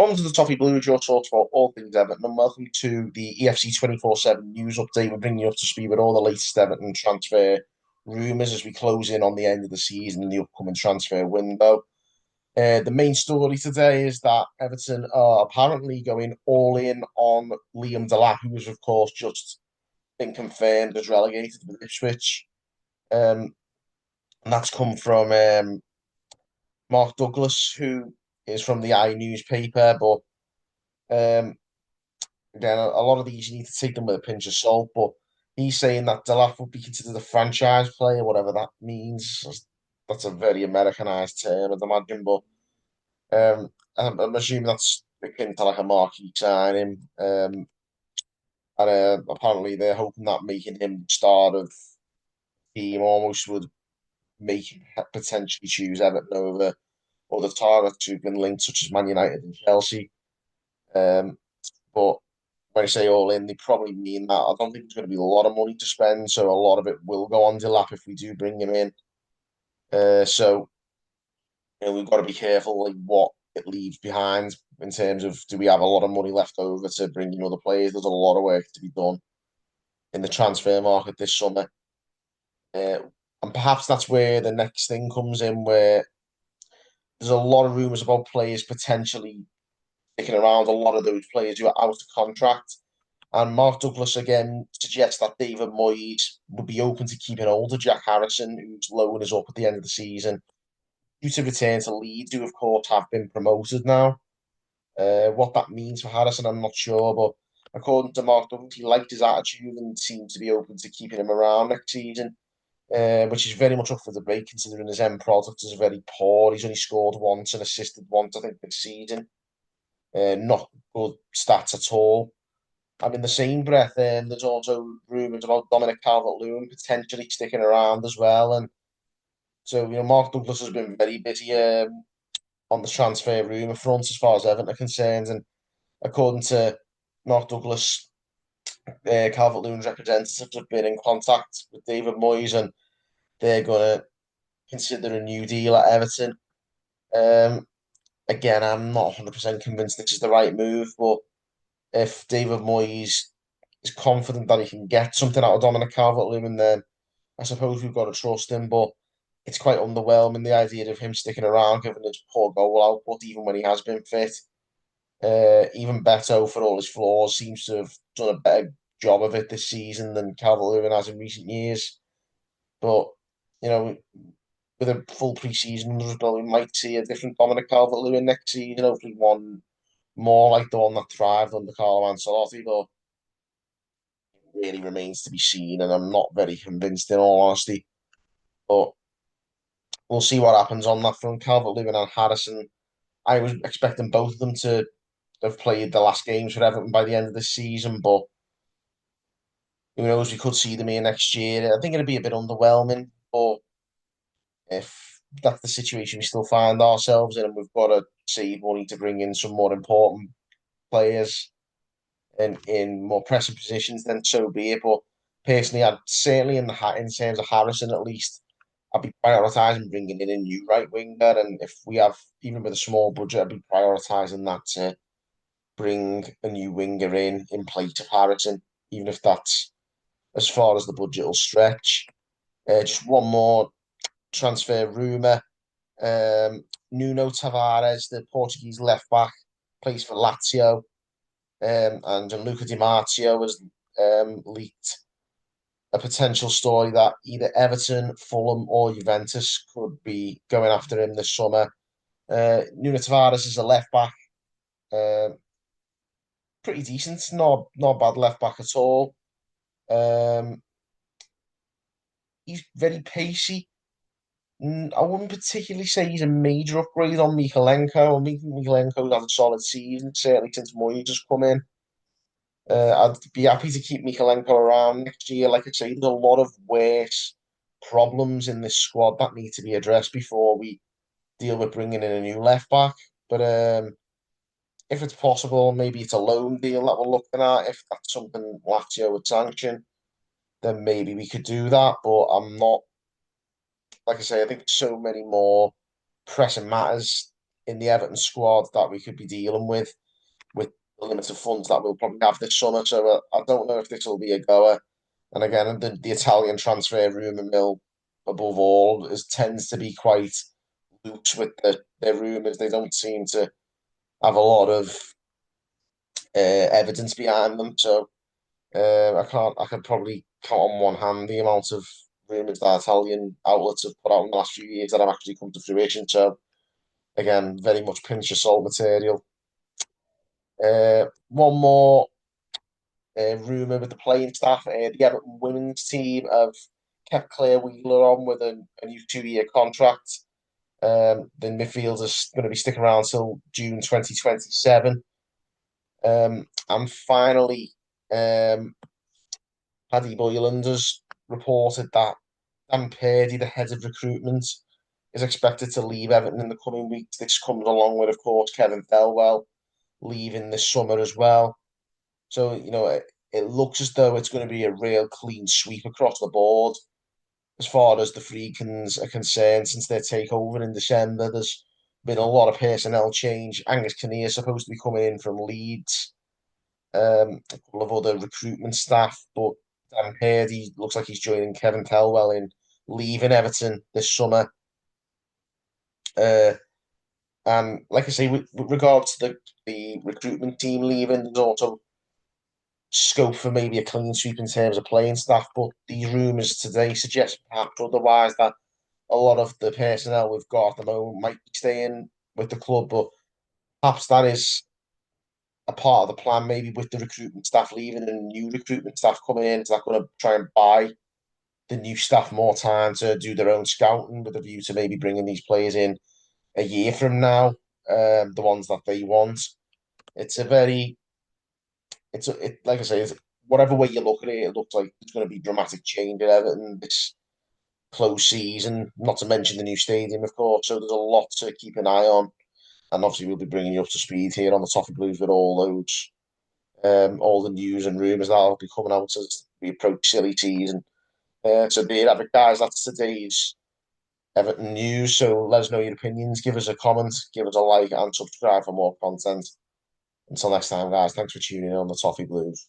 Welcome to the Toffee Blues, your source for all things Everton, and welcome to the EFC 24/7 news update. We're bringing you up to speed with all the latest Everton transfer rumours as we close in on the end of the season and the upcoming transfer window. The main story today is that Everton are apparently going all in on Liam DELAP, who has, of course, just been confirmed as relegated with Ipswich. And that's come from Mark Douglas, who is from the newspaper, but um, again, a lot of these you need to take them with a pinch of salt, but he's saying that DELAP would be considered a franchise player, whatever that means. That's a very Americanized term, I'd imagine, but I'm assuming that's akin to like a marquee signing. And apparently they're hoping that making him star of the team almost would make him potentially choose Everton over other targets who've been linked, such as Man United and Chelsea. Um, but when I say all in, they probably mean that. I don't think there's going to be a lot of money to spend, so a lot of it will go on DELAP if we do bring him in. So we've got to be careful like what it leaves behind in terms of do we have a lot of money left over to bring in other players? There's a lot of work to be done in the transfer market this summer, uh, and perhaps that's where the next thing comes in, where there's a lot of rumours about players potentially sticking around. A lot of those players who are out of contract. And Mark Douglas again suggests that David Moyes would be open to keeping older Jack Harrison, whose loan is up at the end of the season, due to return to Leeds, who of course have been promoted now. What that means for Harrison, I'm not sure, but according to Mark Douglas, he liked his attitude and seemed to be open to keeping him around next season, which is very much up for debate considering his end product is very poor. He's only scored once and assisted once, I think, this season. Not good stats at all. And in the same breath, there's also rumours about Dominic Calvert-Lewin potentially sticking around as well. And so, Mark Douglas has been very busy on the transfer rumour front as far as Everton are concerned. And according to Mark Douglas, Calvert-Lewin's representatives have been in contact with David Moyes and they're going to consider a new deal at Everton. Um, Again, I'm not 100% convinced this is the right move, but if David Moyes is confident that he can get something out of Dominic Calvert-Lewin, then I suppose we've got to trust him. But it's quite underwhelming, the idea of him sticking around, given his poor goal output, even when he has been fit. Even Beto, for all his flaws, seems to have done a better job of it this season than Calvert-Lewin has in recent years. But, you know, with a full pre-season under his belt, we might see a different Dominic Calvert-Lewin next season, hopefully one more like the one that thrived under Carlo Ancelotti, but really remains to be seen, and I'm not very convinced in all honesty. But we'll see what happens on that front. Calvert-Lewin and Harrison, I was expecting both of them to have played the last games for Everton by the end of the season, but who knows, we could see them here next year. I think it'd be a bit underwhelming, but if that's the situation we still find ourselves in, and we've got to save money to bring in some more important players in more pressing positions, then so be it. But personally, I'd certainly in terms of Harrison at least, I'd be prioritising bringing in a new right winger, and if we have even with a small budget, I'd be prioritising that to bring a new winger in place of Harrison, even if that's as far as the budget will stretch. Just one more transfer rumour. Nuno Tavares, the Portuguese left back, plays for Lazio, and Gianluca Di Marzio has leaked a potential story that either Everton, Fulham, or Juventus could be going after him this summer. Nuno Tavares is a left back, uh, pretty decent, not bad left back at all. Um, he's very pacey. I wouldn't particularly say he's a major upgrade on Mikalenko. I think Mikalenko's had a solid season, certainly since Moyes has come in. I'd be happy to keep Mikalenko around next year. Like I say, there's a lot of worse problems in this squad that need to be addressed before we deal with bringing in a new left back. But if it's possible, maybe it's a loan deal that we're looking at. If that's something Lazio would sanction, then maybe we could do that. But I'm not, like I say, I think there's so many more pressing matters in the Everton squad that we could be dealing with the limited funds that we'll probably have this summer. So I don't know if this will be a goer. And again, the Italian transfer rumour mill, above all, tends to be quite loose with their rumours. They don't seem to have a lot of evidence behind them. So I could probably count on one hand the amount of rumours that Italian outlets have put out in the last few years that have actually come to fruition. So again, very much pinch of salt material. One more rumour with the playing staff. The Everton women's team have kept Claire Wheeler on with a new 2-year contract. The midfield is going to be sticking around till June 2027. And finally, Paddy Boyland has reported that Dan Purdy, the head of recruitment, is expected to leave Everton in the coming weeks. This comes along with, of course, Kevin Thelwell leaving this summer as well. So, it looks as though it's going to be a real clean sweep across the board as far as the Freakins are concerned since their takeover in December. There's been a lot of personnel change. Angus Kinnear is supposed to be coming in from Leeds, a couple of other recruitment staff, but Dan Purdy looks like he's joining Kevin Thelwell in leaving Everton this summer. Uh, and like I say, with regards to the recruitment team leaving, there's also scope for maybe a clean sweep in terms of playing staff, but these rumours today suggest perhaps otherwise, that a lot of the personnel we've got at the moment might be staying with the club, but perhaps that is a part of the plan, maybe with the recruitment staff leaving and new recruitment staff coming in. Is that going to try and buy the new staff more time to do their own scouting with a view to maybe bringing these players in a year from now, the ones that they want? It's a very, like I say, whatever way you look at it, it looks like there's going to be dramatic change at Everton this close season, not to mention the new stadium, of course. So there's a lot to keep an eye on. And obviously, we'll be bringing you up to speed here on the Toffee Blues with all the news and rumours that'll be coming out as we approach silly season. So there you have it, guys. That's today's Everton news. So let us know your opinions. Give us a comment, give us a like, and subscribe for more content. Until next time, guys. Thanks for tuning in on the Toffee Blues.